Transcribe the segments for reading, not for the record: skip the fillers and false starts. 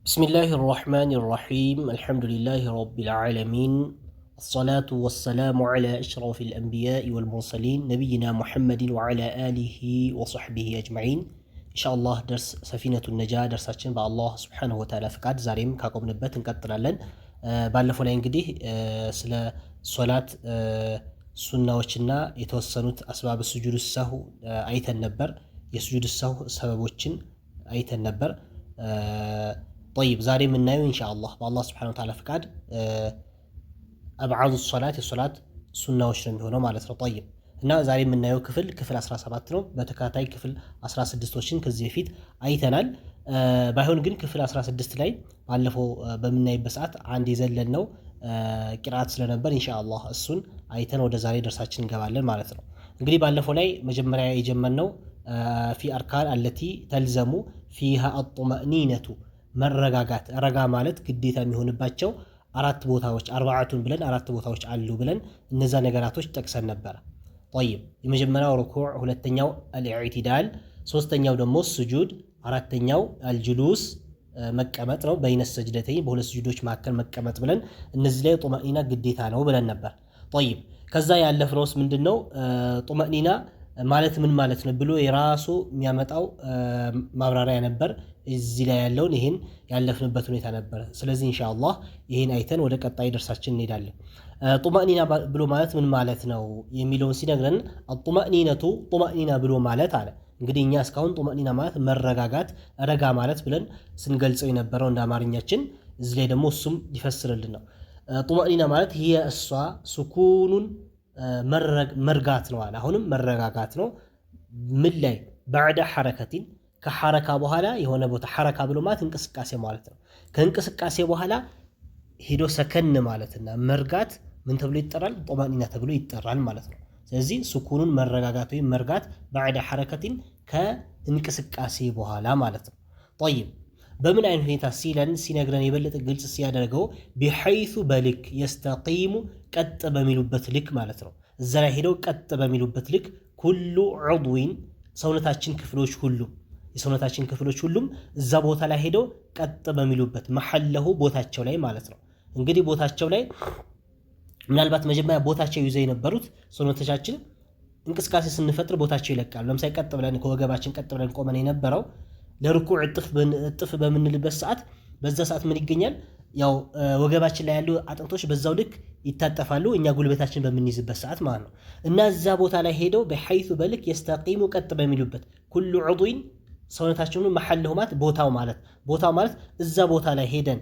بسم الله الرحمن الرحيم الحمد لله رب العالمين الصلاة والسلام على أشرف الأنبياء والمرسلين نبينا محمد وعلى آله وصحبه أجمعين إن شاء الله درس سفينة النجاة درساتنا بالله سبحانه وتعالى فقاد زاريم كاكم نبات نكترلن ባለፈው ላይ እንግዲህ ስለ ሶላት ሱናዎችና የተወሰኑት አስባብ ስጁድ ሰሁ አይተን ነበር የስጁድ ሰሁ ሰበቦችን አይተን ነበር طيب ዛሬ የምናየው ኢንሻአላህ በአላህ Subhanahu Wa Ta'ala ፍቃድ አብዓዱ ሶላት የሶላት ሱናዎች ነው የሚሆነው ማለት ነው طيب እና ዛሬ የምናየው ክፍል 17 ነው በተከታታይ ክፍል 16ቶችን ከዚህ በፊት አይተናል ባይሆን ግን ክፍል 16 ላይ ባለፈው በምናይበት ሰዓት አንድ ይዘለን ነው ቂራአት ስለነበር ኢንሻአላህ እሱን አይተን ወደ ዛሬ ደርሳችን እንገባለን ማለት ነው እንግዲህ ባለፈው ላይ መጀመሪያ የጀመርነው في أركان التي تلزم فيها الطمأنينة መረጋጋት ረጋ ማለት ግዴታ የሚሆንባቸው አራት ቦታዎች አርባዓቱን ብለን አራት ቦታዎች አሉ ብለን እነዛ ነገራቶች ጠቅሰን ነበር طيب የመጀመሪያው ሩኩዕ ሁለተኛው አልኢዕቲዳል ሶስተኛው ደግሞ ስጁድ አራተኛው አልጁሉስ መቀመጥ ነው በይነ ሰጅደተይን በሁለት ስጁዶች መካከል መቀመጥ ብለን እነዚህ ላይ ጡማኒና ግዴታ ነው ብለን ነበር طيب ከዛ ያለፍነውስ ምንድነው ጡማኒና ማለት ምን ማለት ነው ብሎ የራሱ የሚያመጣው ማብራሪያ ነበር እዚህ ላይ ያለውን ይሄን ያለፍንበት ሁኔታ ነበር ስለዚህ ኢንሻአላህ ይሄን አይተን ወደ ቀጣይ ደርሳችን እንሄዳለን ጡማኒና ብሎ ማለት ምን ማለት ነው የሚለውን ሲነግረን الطمأنينة ጡማኒና ብሎ ማለት አለ እንግዲህ እኛ እስካሁን ጡማኒና ማለት መረጋጋት ረጋ ማለት ብለን ስንገልጸው የነበረው እንደ አማርኛችን እዚህ ላይ ደግሞ እሱም ሊፈስርልን ነው ጡማኒና ማለት هي እሷ سكون መርጋት ነው አለ አሁንም መረጋጋት ነው ምን ላይ بعد حركة ከሐረካ በኋላ የሆነ ቦታ ሐረካ ብሎ ማለት እንቅስቃሴ ማለት ነው ከእንቅስቃሴ በኋላ ሄዶ ሰከን ማለትና መርጋት ምን ተብሎ ይጠራል ጡማኒና ተብሎ ይጠራል ማለት ነው ስለዚህ ስኩኑን መረጋጋት ወይ መርጋት بعد حركة ከእንቅስቃሴ በኋላ ማለት ነው طيب በምን አይነት ሁኔታ ሲነግረን የበለጠ ግልጽ ሲያደርገው بحيث በልክ يستقيم ቀጥ በሚሉበት ልክ ማለት ነው እዛ ላይ ሄደው ቀጥ በሚሉበት ልክ كل عضو ሰውነታችን ክፍሎች ሁሉ የሰውነታችን ክፍሎች ሁሉም እዛ ቦታ ላይ ሄደው ቀጥ በሚሉበት መሐለሁ ቦታቸው ላይ ማለት ነው እንግዲህ ቦታቸው ላይ ምናልባት መጀመሪያ ቦታቸው ይዘው የነበሩት ሰውነታችን እንቅስቃሴ ስንፈጥር ቦታቸው ይለቃሉ ለምሳሌ ቀጥ ብለን ከወገባችን ቀጥ ብለን ቆመን የነበረው ለሩኩዕ እጥፍ በምንልበት ሰዓት በዛ ሰዓት ምን ይገኛል ያው ወገባችን ላይ ያሉ አጥንቶች በዛው ልክ ይታጠፋሉ እኛ ጉልበታችን በምንይዝበት ሰዓት ማለት ነው እና እዛ ቦታ ላይ ሄደው بحيث በልክ يستقيم ቀጥ በሚሉበት كل عضو ሰውነታችን መሐለሁ ማለት ቦታው ማለት እዛ ቦታ ላይ ሄደን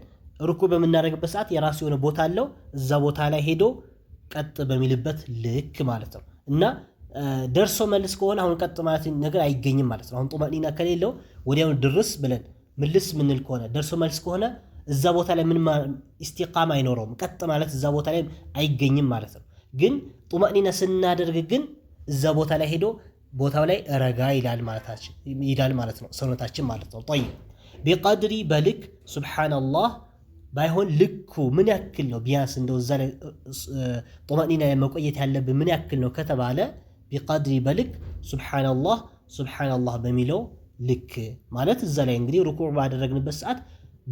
ሩኩዕ በመናረግበት ሰዓት የራሱ የሆነ ቦታ አለው እዛ ቦታ ላይ ሄዶ ቀጥ በሚልበት ልክ ማለት ነው እና ደርሶ መልስ ከሆነ አሁን ቀጥ ማለት ነገር አይገኝም ማለት ነው አሁን ጡማኒና ከሌለው ወዲያው ድርስ ብለን ምልስ ምንል ከሆነ ደርሶ መልስ ከሆነ እዛ ቦታ ላይ ምን ኢስቲቃማ አይኖርም ቀጥ ማለት እዛ ቦታ ላይ አይገኝም ማለት ነው ግን ጡማኒና ስናደርግ ግን እዛ ቦታ ላይ ሄዶ ቦታው ላይ ረጋ ይላል ማለት ነው ሰውነታችን ማለት ነው طيب بقدر በልክ ሱብሃንአላህ ባይሆን ልኩ ምን ያክል ነው ቢያንስ እንደው እዛ ላይ ጡማኒና መቆየት ያለብን ምን ያክል ነው ከተባለ بقدر በልክ ሱብሃንአላህ በሚለው ልክ ማለት እዛ ላይ እንግዲህ ሩኩዕ ባደረግንበት ሰዓት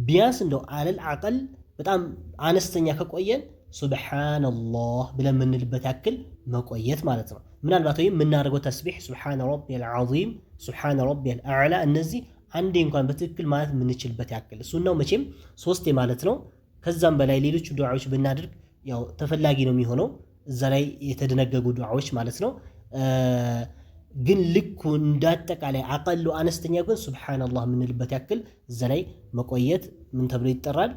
ቢያንስ እንደው አለል አቀል በጣም አነስተኛ ከቆየን ሱብሃንአላህ ብለን ምንልበት ያክል መቆየት ማለት ነው ምናልባት ወይ ምናደርገው ተስቢህ ሱብሃነ ረቢየል ዐዚም ሱብሃነ ረቢየል አዕላ እነዚህ አንዴ እንኳን በትክክል ማለት ምንችልበት ያክል ሱናው መቼም ሶስቴ ማለት ነው ከዛም በላይ ሌሎች ዱዓዎች ብናደርግ ያው ተፈላጊ ነው የሚሆነው እዛ ላይ የተደነገጉ ዱዓዎች ማለት ነው ግን ልኩ እንዳጠቃላይ አቀሉ አነስተኛ ግን ሱብሃንአላህ ምንልበት ያክል እዛ ላይ መቆየት ምን ተብሎ ይጠራል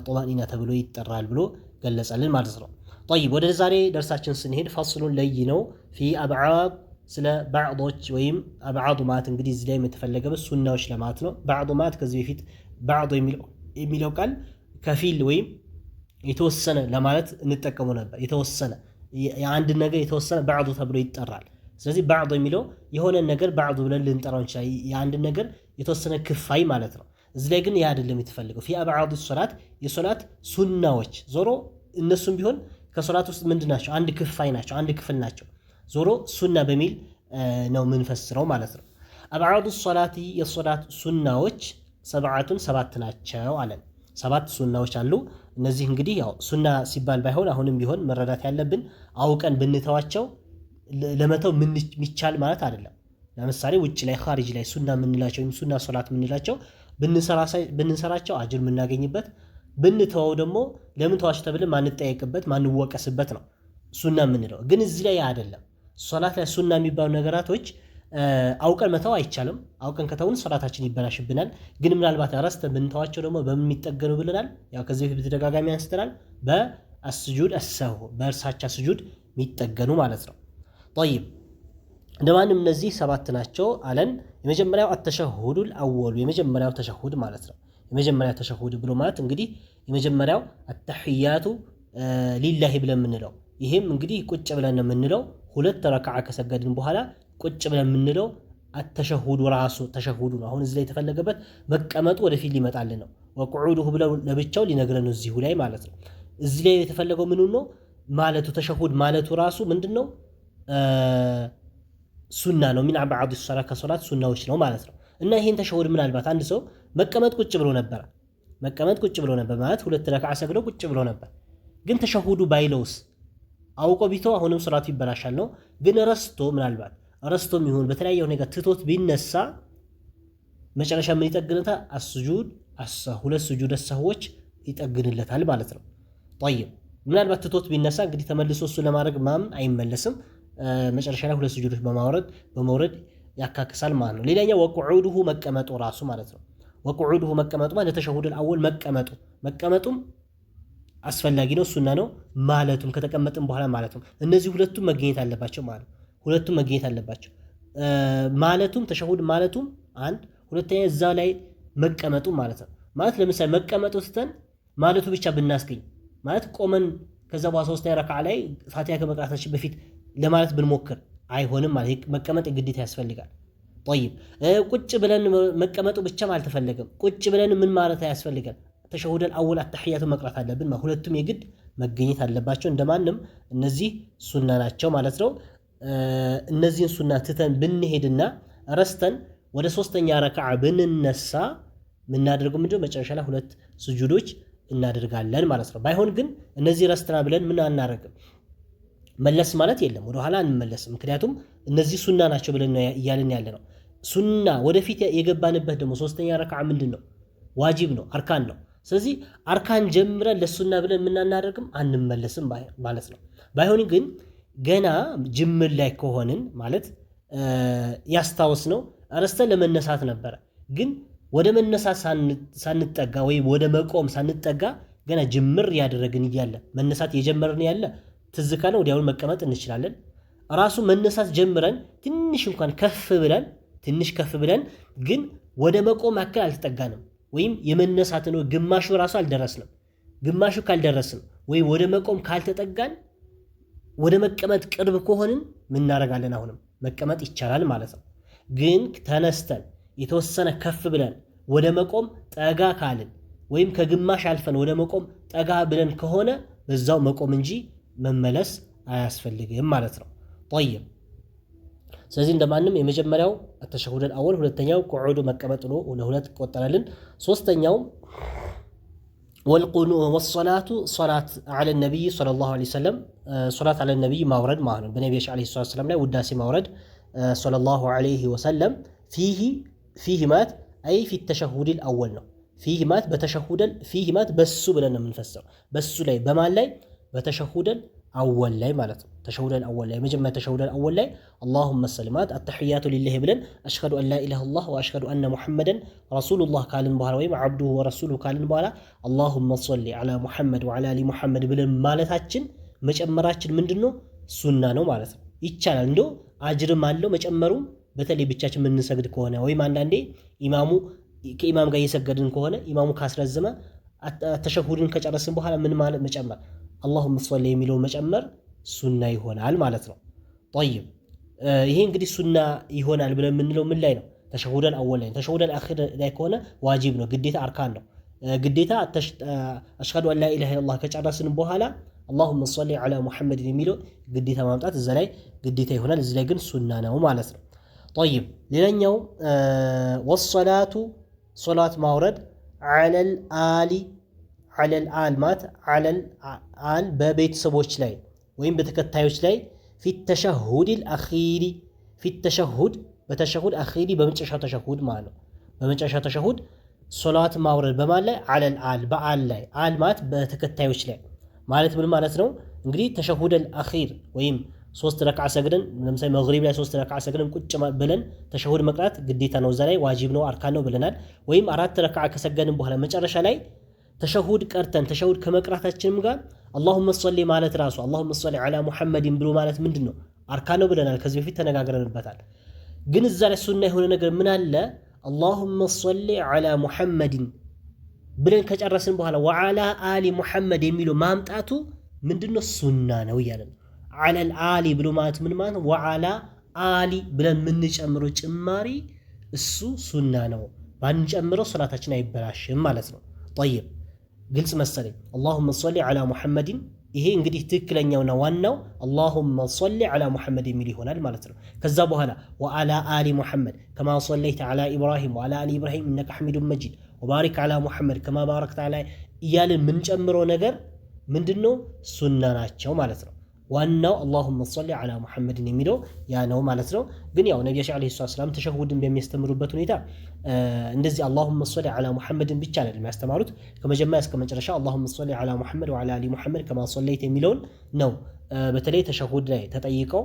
ጡማኒና ተብሎ ይጠራል ብሎ ገለጸልን ማለት ነው طيب ወደ ዛሬ ደርሳችን ስንሄድ ፈስሉን ለይ ነው في ابعاد ስለ بعضዎች ወይም አብዓዱ ማለት እንግዲህ እዚህ ላይ የተፈለገው ሱናዎች ለማለት ነው بعض ማለት ከዚህ በፊት بعض የሚለው ቃል ከፊል ወይም የተወሰነ ለማለት እንጠቀመው ነበር የተወሰነ የአንድ ነገር የተወሰነ بعض ተብሎ ይጠራል ስለዚህ بعض የሚለው የሆነ ነገር بعض ብለን ልንጠራው እንችላለን የአንድ ነገር የተወሰነ ክፋይ ማለት ነው እዚህ ላይ ግን ያ አይደለም የተፈለገው في ابعاد الصلاه የሶላት ሱናዎች ዞሮ እነሱም ቢሆን ከሶላት ውስጥ ምንድናቸው አንድ ክፋይ ናቸው አንድ ክፍል ናቸው ዞሮ ሱና በሚል ነው ምንፈስረው ማለት ነው አብዓዱ الصلاه የሶላት ሱናዎች ሰብዓቱን ሰባት ናቸው አለን። ሰባት ሱናዎች አሉ። እነዚህ እንግዲህ ያው ሱና ሲባል ባይሆን አሁንም ቢሆን መረዳት ያለብን አውቀን ብንተዋቸው ለመተው የሚቻል ማለት አይደለም። ለምሳሌ ውጭ ላይ ኻሪጅ ላይ ሱና የምንላቸው ወይም ሱና ሶላት የምንላቸው ብንሰራቸው አጅር የምናገኝበት፣ ብንተወው ደግሞ ለምን ተዋችሁ ተብለን ማንጠየቅበት ማንወቀስበት ነው ሱና የምንለው። ግን እዚህ ላይ አይደለም። ሶላት ላይ ሱና የሚባሉ ነገራቶች አውቀን መተው አይቻልም። አውቀን ከተውን ሶላታችን ይበላሽብናል። ግን ምናልባት ረስተን ብንተዋቸው ደግሞ በምን የሚጠገኑ ብለናል። ያው ከዚህ በፊት በተደጋጋሚ አንስተናል። በስጁድ አሰሁ በእርሳቻ ስጁድ የሚጠገኑ ማለት ነው። ጠይብ እንደማንም እነዚህ ሰባት ናቸው አለን። የመጀመሪያው አተሸሁዱል አወሉ የመጀመሪያው ተሸሁድ ማለት ነው። የመጀመሪያው ተሸሁድ ብሎ ማለት እንግዲህ የመጀመሪያው አተሕያቱ ሊላሂ ብለን የምንለው ይሄም እንግዲህ ቁጭ ብለን የምንለው ሁለት ረክዓ ከሰገድን በኋላ ቁጭ ብለን የምንለው አተሸሁዱ ራሱ ተሸሁዱ ነው። አሁን እዚህ ላይ የተፈለገበት መቀመጡ ወደፊት ሊመጣልን ነው። ወቁዑዱሁ ብለው ለብቻው ሊነግረን ነው እዚሁ ላይ ማለት ነው። እዚህ ላይ የተፈለገው ምኑ ነው ማለቱ ተሸሁድ ማለቱ ራሱ ምንድነው ሱና ነው። ሚን ባዕድ ሶላት ከሶላት ሱናዎች ነው ማለት ነው። እና ይሄን ተሸሁድ ምናልባት አንድ ሰው መቀመጥ ቁጭ ብሎ ነበር ማለት ሁለት ረክዓ ሰግዶ ቁጭ ብሎ ነበር። ግን ተሸሁዱ ባይለውስ አውቆ ቢተው አሁንም ሶላቱ ይበላሻል ነው። ግን ምናልባት ረስቶም ይሁን በተለያየ ሁኔታ ትቶት ቢነሳ መጨረሻ ምን ይጠግነታል? አስጁድ ሁለት ስጁድ ሰዎች ይጠግንለታል ማለት ነው። ጠይብ ምናልባት ትቶት ቢነሳ እንግዲህ ተመልሶ እሱ ለማድረግ ማም አይመለስም። መጨረሻ ላይ ሁለት ስጁዶች በመውረድ ያካክሳል ማለት ነው። ሌላኛው ወቁዑዱሁ መቀመጡ ራሱ ማለት ነው። ወቁዑዱሁ መቀመጡ ማለት ለተሸሁዱል አወል መቀመጡም አስፈላጊ ነው፣ ሱና ነው። ማለቱም ከተቀመጥን በኋላ ማለት ነው። እነዚህ ሁለቱም መገኘት አለባቸው ማለት ነው። ሁለቱም መገኘት አለባቸው ማለቱም ተሸሁድ ማለቱም አንድ፣ ሁለተኛ እዛ ላይ መቀመጡ ማለት ነው። ማለት ለምሳሌ መቀመጡ ስተን ማለቱ ብቻ ብናስገኝ ማለት ቆመን ከዛ በኋላ ሶስተኛ ረክዓ ላይ ፋቲሃ ከመቅራታችን በፊት ለማለት ብንሞክር አይሆንም ማለት መቀመጥ ግዴታ ያስፈልጋል። طيب ቁጭ ብለን መቀመጡ ብቻም አልተፈለገም። ቁጭ ብለን ምን ማለት ያስፈልጋል? ተሸሁደል አወል አተህያቱ መቅራት አለብን። ሁለቱም የግድ መገኘት አለባቸው። እንደማንም እነዚህ ሱና ናቸው ማለት ነው። እነዚህን ሱና ትተን ብንሄድና ረስተን ወደ ሶስተኛ ረክዓ ብንነሳ ምናደርገው ምንድነው? መጨረሻ ላይ ሁለት ስጁዶች እናደርጋለን ማለት ነው። ባይሆን ግን እነዚህ ረስተና ብለን ምን አናደርግም መለስ ማለት የለም፣ ወደ ኋላ አንመለስም። ምክንያቱም እነዚህ ሱና ናቸው ብለን እያልን ያለ ነው። ሱና ወደፊት የገባንበት ደግሞ ሶስተኛ ረክዓ ምንድነው? ዋጂብ ነው፣ አርካን ነው። ስለዚህ አርካን ጀምረን ለሱና ብለን ምናናደርግም አንመለስም ማለት ነው። ባይሆን ግን ገና ጅምር ላይ ከሆንን ማለት ያስታውስ ነው ረስተን ለመነሳት ነበረ። ግን ወደ መነሳት ሳንጠጋ ወይ ወደ መቆም ሳንጠጋ ገና ጅምር ያደረግን እያለ መነሳት የጀመርን ያለ ትዝ ካለ ወዲያውን መቀመጥ እንችላለን። ራሱ መነሳት ጀምረን ትንሽ እንኳን ከፍ ብለን ግን ወደ መቆም አክል አልተጠጋንም ወይም የመነሳትን ግማሹ ራሱ አልደረስንም። ግማሹ ካልደረስን ወይ ወደ መቆም ካልተጠጋን ወደ መቀመጥ ቅርብ ከሆንን ምን እናደርጋለን? አሁንም መቀመጥ ይቻላል ማለት ነው። ግን ተነስተን የተወሰነ ከፍ ብለን ወደ መቆም ጠጋ ካልን ወይም ከግማሽ አልፈን ወደ መቆም ጠጋ ብለን ከሆነ በዛው መቆም እንጂ መመለስ አያስፈልግም ማለት ነው። طيب ስለዚህ እንደማንም የመጀመሪያው ተሸሁደል አወል፣ ሁለተኛው ቁዑዱ መቀመጥ ነው፣ ለሁለት ቆጠረልን። ሶስተኛው ወሰላቱ ሶላት አለ ነብይ ሰለላሁ ዐለይሂ ወሰለም ሶላት አለ ነብይ ማውረድ ማለት ነው። በነብዩ ዐለይሂ ሰላም ላይ ውዳሴ ማውረድ ሰለላሁ ዐለይሂ ወሰለም ፊህ ማለት አይ ፊ ተሸሁደል አወል ነው። ፊህ ማለት በተሸሁደል ፊህ ማለት በሱ ብለን የምንፈሰው በሱ ላይ በማን ላይ በተሸሁደል አወል ላይ ማለት ነው። ተሸሁደል አወል ላይ መጀመሪያ ተሸሁደል አወል ላይ አላሁመ ሰሊማት አተህያቱ ሊላሂ ብለን አሽሀዱ አን ላ ኢላሃ ኢላላህ ወአሽሀዱ አነ ሙሐመደን ረሱሉላህ ካልን በኋላ ወይም አብዱሁ ወረሱሉሁ ካልን በኋላ አላሁመ ሰሊ ዐላ ሙሐመድ ወዐላ አሊ ሙሐመድ ብለን ማለታችን መጨመራችን ምንድነው? ሱና ነው ማለት ነው። ይቻላል፣ እንደው አጅርም አለው መጨመሩም። በተለይ ብቻችን የምንሰግድ ከሆነ ወይም አንዳንዴ ከኢማም ጋር እየሰገድን ከሆነ ኢማሙ ካስረዘመ ተሸሁድን ከጨረስን በኋላ ምን ማለት መጨመር አላሁመ ሰሊ የሚለው መጨመር ሱና ይሆናል ማለት ነው። طيب ይሄ እንግዲህ ሱና ይሆናል ብለን የምንለው ምን ላይ ነው? ተሸሁደል አወል ላይ። ተሸሁደል አኺር ላይ ከሆነ ዋጂብ ነው፣ ግዴታ አርካን ነው። ግዴታ አሽሀዱ አን ላ ኢላሃ ኢላላህ ከጨረስን በኋላ አላሁመ ሰሊ ዐላ ሙሐመድ የሚለው ግዴታ ማምጣት እዛ ላይ ግዴታ ይሆናል። እዚህ ላይ ግን ሱና ነው ማለት ነው። طيب ሌላኛው ወሰላቱ ሶላት ማውረድ ዐለል አሊ ዐለል አል ማለት ዐለል አል በቤተሰቦች ላይ ወይም በተከታዮች ላይ ፊት ተሸሁድ አኺሪ ፊት ተሸሁድ በተሸሁድ አኺሪ በመጨረሻው ተሸሁድ ማለት ነው። በመጨረሻው ተሸሁድ ሶላት ማውረድ በማን ላይ ዐለል አል በአል ላይ አል ማለት በተከታዮች ላይ ማለት ምን ማለት ነው? እንግዲህ ተሸሁደል አኺር ወይም 3 ረክዓ ሰግደን ለምሳሌ መግሪብ ላይ 3 ረክዓ ሰግደን ቁጭ ብለን ተሸሁድ መቅራት ግዴታ ነው፣ እዛ ላይ ዋጅብ ነው አርካን ነው ብለናል። ወይም 4 ረክዓ ከሰገድን በኋላ መጨረሻ ላይ ተሸሁድ ቀርተን ተሸሁድ ከመቅራታችንም ጋር አላሁመ ሶሊ ማለት ራሱ አላሁመ ሶሊ ዐላ ሙሐመድን ብሎ ማለት ምንድን ነው? አርካን ነው ብለናል። ከዚህ በፊት ተነጋግረንበታል። ግን እዛ ላይ ሱና የሆነ ነገር ምን አለ? አላሁመ ሶሊ ዐላ ሙሐመድን ብለን ከጨረስን በኋላ ወዐላ አሊ ሙሐመድ የሚለው ማምጣቱ ምንድነው? ሱና ነው እያለ ነው። ዐለል አሊ ብሎ ማለት ምን ማለት ነው? ወዐላ አሊ ብለን የምንጨምረው ጭማሪ እሱ ሱና ነው። ባንጨምረው ሶላታችን አይበላሽም ማለት ነው። ጠይብ ግልጽ መሰለኝ። አላሁመ ሶሊ ዐላ ሙሐመድን ይሄ እንግዲህ ትክክለኛውና ዋናው አላሁመ ሶሊ ዐላ ሙሐመድ የሚል ይሆናል ማለት ነው። ከዛ በኋላ ወዐላ አሊ ሙሐመድ ከማ ሶለይተ ዐላ ኢብራሂም ወዐላ አሊ ኢብራሂም ኢነከ ሐሚዱን መጂድ ወባሪክ ዐላ ሙሐመድ ከማ ባረክተ ዐላ እያልን የምንጨምረው ነገር ምንድነው? ሱና ናቸው ማለት ነው። ዋናው አላሁመ ሶሊ ዐላ ሙሐመድን የሚለው ያ ነው ማለት ነው። ግን ያው ነቢያችን ዓለይሂ ሰላም ተሸሁድን በሚያስተምሩበት ሁኔታ እንደዚህ አላሁመ ሶሊ ዐላ ሙሐመድን ብቻ አይደለም የሚያስተማሩት። ከመጀመሪያ እስከ መጨረሻ አላሁመ ሶሊ ዐላ ሙሐመድ ወዐላ አሊ ሙሐመድ ከማ ሶለይት የሚለውን ነው። በተለይ ተሸሁድ ላይ ተጠይቀው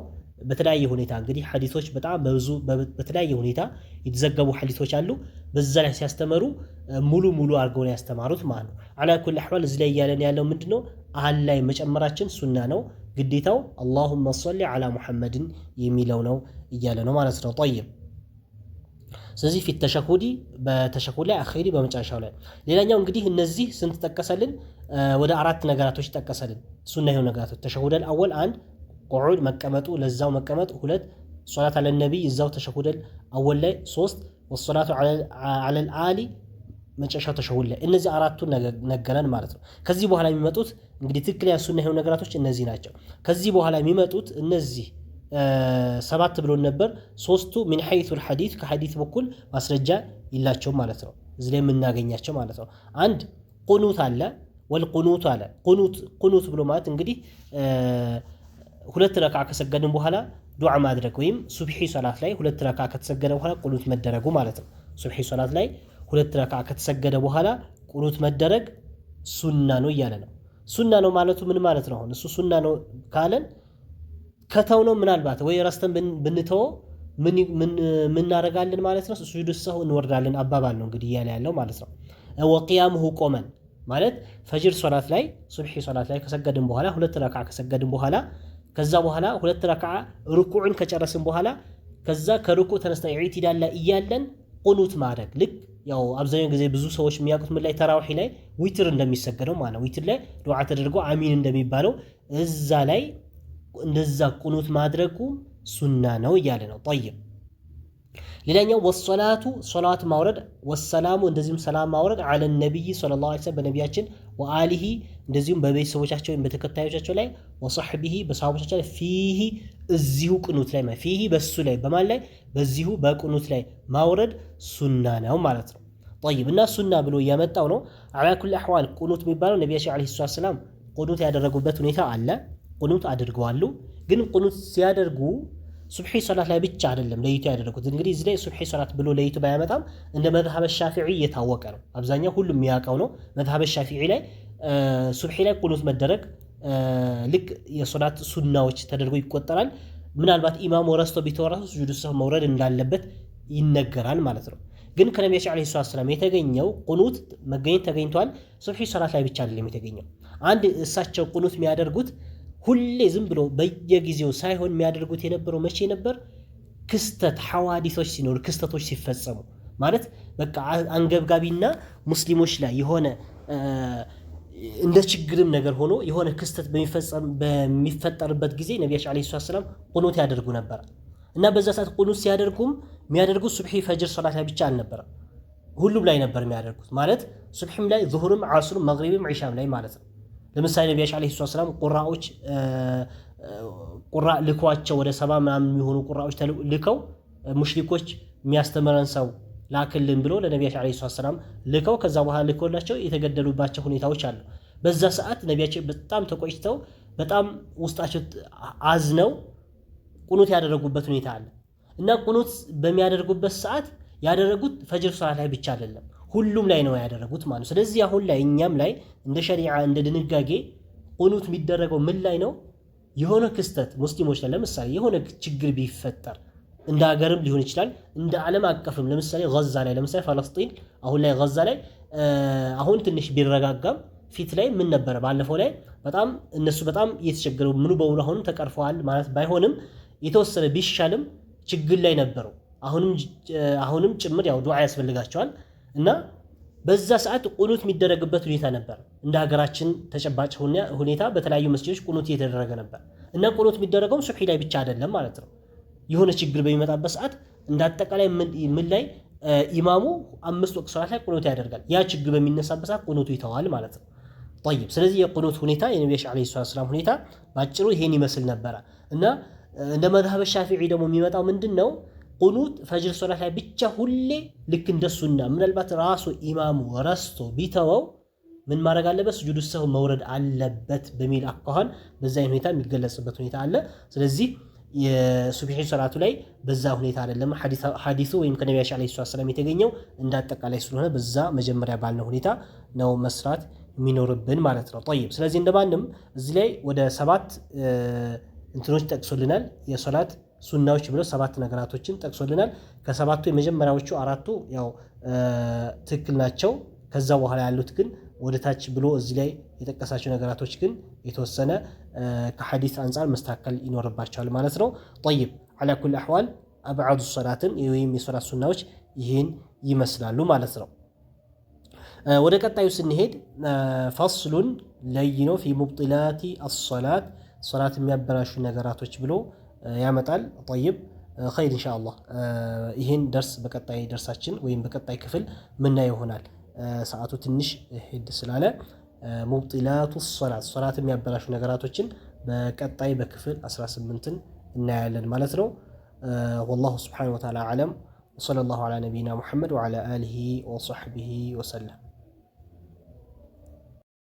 በተለያየ ሁኔታ እንግዲህ ሐዲሶች በጣም በብዙ በተለያየ ሁኔታ የተዘገቡ ሐዲሶች አሉ። በዛ ላይ ሲያስተምሩ ሙሉ አድርገው ነው ያስተማሩት ማለት ነው። አላ ኩል አህዋል እዚህ ላይ እያለን ያለው ምንድነው? አል ላይ መጨመራችን ሱና ነው። ግዴታው አላሁመ ሶሊ ዐላ ሙሐመድን የሚለው ነው እያለ ነው ማለት ነው። ጠይብ ስለዚህ ፊት ተሸሁዲ በተሸሁድ ላይ አኺሪ በመጨረሻው ላይ። ሌላኛው እንግዲህ እነዚህ ስንት ጠቀሰልን? ወደ 4 ነገራቶች ጠቀሰልን። ሱና የሆኑ ነገራቶች ተሸሁደል አወል 1 ቁዑድ መቀመጡ ለዛው መቀመጥ፣ 2 ሶላት አለ ነብይ እዛው ተሸሁደል አወል ላይ፣ 3 ወሶላቱ ዐለል አሊ መጨረሻው ተሸሁድ ላይ። እነዚህ 4ቱን ነገረን ማለት ነው። ከዚህ በኋላ የሚመጡት እንግዲህ ትክክለኛ ሱና የሆኑ ነገራቶች እነዚህ ናቸው። ከዚህ በኋላ የሚመጡት እነዚህ 7 ብሎን ነበር። 3ቱ ሚን ሐይሱል ሐዲስ ከሐዲስ በኩል ማስረጃ ይላቸው ማለት ነው። እዚህ ላይ የምናገኛቸው ማለት ነው። 1 ቁኑት አለ ወልቁኑት አለ። ቁኑት ብሎ ማለት እንግዲህ 2 ረክዓ ከሰገድን በኋላ ዱዓ ማድረግ ወይም ሱብሒ ሶላት ላይ 2 ረክዓ ከተሰገደ በኋላ ቁኑት መደረጉ ማለት ነው። ሱብሒ ሶላት ላይ 2 ረክዓ ከተሰገደ በኋላ ቁኑት መደረግ ሱና ነው እያለ ነው። ሱና ነው ማለቱ ምን ማለት ነው? አሁን እሱ ሱና ነው ካለን ከተው ነው ምናልባት ወይ ረስተን ብንተው ምን እናደርጋለን ማለት ነው? ሱጁድ ሰህው እንወርዳለን አባባል ነው እንግዲህ እያለ ያለው ማለት ነው። ወቂያሙሁ ቆመን ማለት ፈጅር ሶላት ላይ ሱብሒ ሶላት ላይ ከሰገድን በኋላ 2 ረክዓ ከሰገድን በኋላ ከዛ በኋላ 2 ረክዓ ሩኩዕን ከጨረስን በኋላ ከዛ ከሩኩዕ ተነስተን ኢዕቲዳል ላይ እያለን ቁኑት ማድረግ ልክ ያው አብዛኛው ጊዜ ብዙ ሰዎች የሚያውቁት ምን ላይ ተራዊህ ላይ ዊትር እንደሚሰገደው ማለት ነው። ዊትር ላይ ዱዓ ተደርጎ አሚን እንደሚባለው እዛ ላይ እንደዛ ቁኑት ማድረጉ ሱና ነው እያለ ነው። ጠይብ ሌላኛው ወሶላቱ ሶላት ማውረድ ወሰላሙ እንደዚሁም ሰላም ማውረድ ዐለ ነቢይ ሰለላሁ ዐለይሂ ወሰለም በነቢያችን ወአሊሂ እንደዚሁም በቤተሰቦቻቸው ወይም በተከታዮቻቸው ላይ ወሰሕቢሂ በሰሃቦቻቸው ላይ ፊሂ እዚሁ ቁኑት ላይ ፊሂ በሱ ላይ በማን ላይ በዚሁ በቁኑት ላይ ማውረድ ሱና ነው ማለት ነው። ጠይብ እና ሱና ብሎ እያመጣው ነው። ዐላ ኩሊ አሕዋል ቁኑት የሚባለው ነቢያችን ዓለይሂ ሰላም ቁኑት ያደረጉበት ሁኔታ አለ። ቁኑት አድርገዋሉ። ግን ቁኑት ሲያደርጉ ሱብሒ ሶላት ላይ ብቻ አይደለም ለይቶ ያደረጉት። እንግዲህ እዚህ ላይ ሱብሒ ሶላት ብሎ ለይቶ ባያመጣም እንደ መዝሐበ ሻፊዒ እየታወቀ ነው። አብዛኛው ሁሉም የሚያውቀው ነው። መዝሐበ ሻፊዒ ላይ ሱብሒ ላይ ቁኑት መደረግ ልክ የሶላት ሱናዎች ተደርጎ ይቆጠራል። ምናልባት ኢማሙ ረስቶ ቢተወራሱ ሱጁድ ሰህው መውረድ እንዳለበት ይነገራል ማለት ነው። ግን ከነቢያችን ዓለይሂ ሰላም የተገኘው ቁኑት መገኘት ተገኝቷል። ሱብሒ ሶላት ላይ ብቻ አይደለም የተገኘው። አንድ እሳቸው ቁኑት የሚያደርጉት ሁሌ ዝም ብሎ በየጊዜው ሳይሆን የሚያደርጉት የነበረው መቼ ነበር? ክስተት ሐዋዲሶች ሲኖሩ ክስተቶች ሲፈጸሙ ማለት በቃ አንገብጋቢና ሙስሊሞች ላይ የሆነ እንደ ችግርም ነገር ሆኖ የሆነ ክስተት በሚፈጠርበት ጊዜ ነቢያችን ዓለይሂ ሰላም ቁኑት ያደርጉ ነበር እና በዛ ሰዓት ቁኑት ሲያደርጉም የሚያደርጉት ሱብሒ ፈጅር ሶላት ላይ ብቻ አልነበረም፣ ሁሉም ላይ ነበር የሚያደርጉት። ማለት ሱብሒም ላይ ዙሁርም፣ ዓስሩም፣ መግሪብም ዒሻም ላይ ማለት ነው። ለምሳሌ ነቢያችን ዓለይሂ ሰላም ቁራዎች ቁራ ልኳቸው ወደ 70 ምናምን የሚሆኑ ቁራዎች ልከው ሙሽሪኮች የሚያስተምረን ሰው ላክልን ብሎ ለነቢያችን ዓለይሂ ሰላም ልከው ከዛ በኋላ ልኮላቸው የተገደሉባቸው ሁኔታዎች አሉ። በዛ ሰዓት ነቢያችን በጣም ተቆጭተው በጣም ውስጣቸው አዝነው ቁኑት ያደረጉበት ሁኔታ አለ እና ቁኑት በሚያደርጉበት ሰዓት ያደረጉት ፈጅር ሶላት ላይ ብቻ አይደለም፣ ሁሉም ላይ ነው ያደረጉት ማለት ነው። ስለዚህ አሁን ላይ እኛም ላይ እንደ ሸሪዓ እንደ ድንጋጌ ቁኑት የሚደረገው ምን ላይ ነው? የሆነ ክስተት ሙስሊሞች ላይ ለምሳሌ የሆነ ችግር ቢፈጠር እንደ ሀገርም ሊሆን ይችላል እንደ ዓለም አቀፍም ለምሳሌ ጋዛ ላይ ለምሳሌ ፋለስጢን አሁን ላይ ጋዛ ላይ አሁን ትንሽ ቢረጋጋም ፊት ላይ ምን ነበረ ባለፈው ላይ በጣም እነሱ በጣም እየተቸገሩ ምኑ በሙሉ አሁንም ተቀርፈዋል ማለት ባይሆንም የተወሰነ ቢሻልም ችግር ላይ ነበሩ። አሁንም ጭምር ያው ዱዓ ያስፈልጋቸዋል እና በዛ ሰዓት ቁኑት የሚደረግበት ሁኔታ ነበር። እንደ ሀገራችን ተጨባጭ ሁኔታ በተለያዩ መስጂዶች ቁኑት እየተደረገ ነበር እና ቁኑት የሚደረገውም ሱብሒ ላይ ብቻ አይደለም ማለት ነው። የሆነ ችግር በሚመጣበት ሰዓት እንዳጠቃላይ ምን ላይ ኢማሙ 5 ወቅት ሶላት ላይ ቁኑት ያደርጋል። ያ ችግር በሚነሳበት ሰዓት ቁኑቱ ይተዋል ማለት ነው። طيب ስለዚህ የቁኑት ሁኔታ የነብዩ ዓለይሂ ሰላም ሁኔታ ባጭሩ ይሄን ይመስል ነበር እና እንደ መዝሐብ ሻፊዒ ደግሞ የሚመጣው ምንድነው? ቁኑት ፈጅር ሶላት ላይ ብቻ ሁሌ ልክ እንደሱና ምናልባት ራሱ ኢማሙ ረስቶ ቢተወው ምን ማድረግ አለበት? ስጁድ ሰው መውረድ አለበት በሚል አኳኋን በዛ ሁኔታ የሚገለጽበት ሁኔታ አለ። ስለዚህ የሱብሂ ሶላቱ ላይ በዛ ሁኔታ አይደለም ሐዲሱ ወይም ከነብዩ ዓለይሂ ሰላም የተገኘው እንዳጠቃላይ ስለሆነ በዛ መጀመሪያ ባልነው ሁኔታ ነው መስራት የሚኖርብን ማለት ነው። طيب ስለዚህ እንደማንም እዚህ ላይ ወደ 7 እንትኖች ጠቅሶልናል። የሶላት ሱናዎች ብሎ 7 ነገራቶችን ጠቅሶልናል። ከሰባቱ የመጀመሪያዎቹ 4ቱ ያው ትክክል ናቸው። ከዛ በኋላ ያሉት ግን ወደ ታች ብሎ እዚህ ላይ የጠቀሳቸው ነገራቶች ግን የተወሰነ ከሐዲስ አንፃር መስተካከል ይኖርባቸዋል ማለት ነው። طيب على كل احوال ابعد الصلاه ወይም የሶላት ሱናዎች ይህን ይመስላሉ ማለት ነው። ወደ ቀጣዩ ስንሄድ ፈስሉን ለይኖ ፊ ሙብጢላቲ الصلاه ሶላት የሚያበላሹ ነገራቶች ብሎ ያመጣል። طيب خير ኢንሻአላህ ይሄን ደርስ በቀጣይ ደርሳችን ወይም በቀጣይ ክፍል ምናየው ይሆናል። ሰዓቱ ትንሽ ሄድ ስላለ ሙብጢላቱ ሶላት የሚያበላሹ ነገራቶችን በቀጣይ በክፍል 18ን እናያለን ማለት ነው። والله سبحانه وتعالى أعلم وصلى الله على نبينا محمد وعلى آله وصحبه وسلم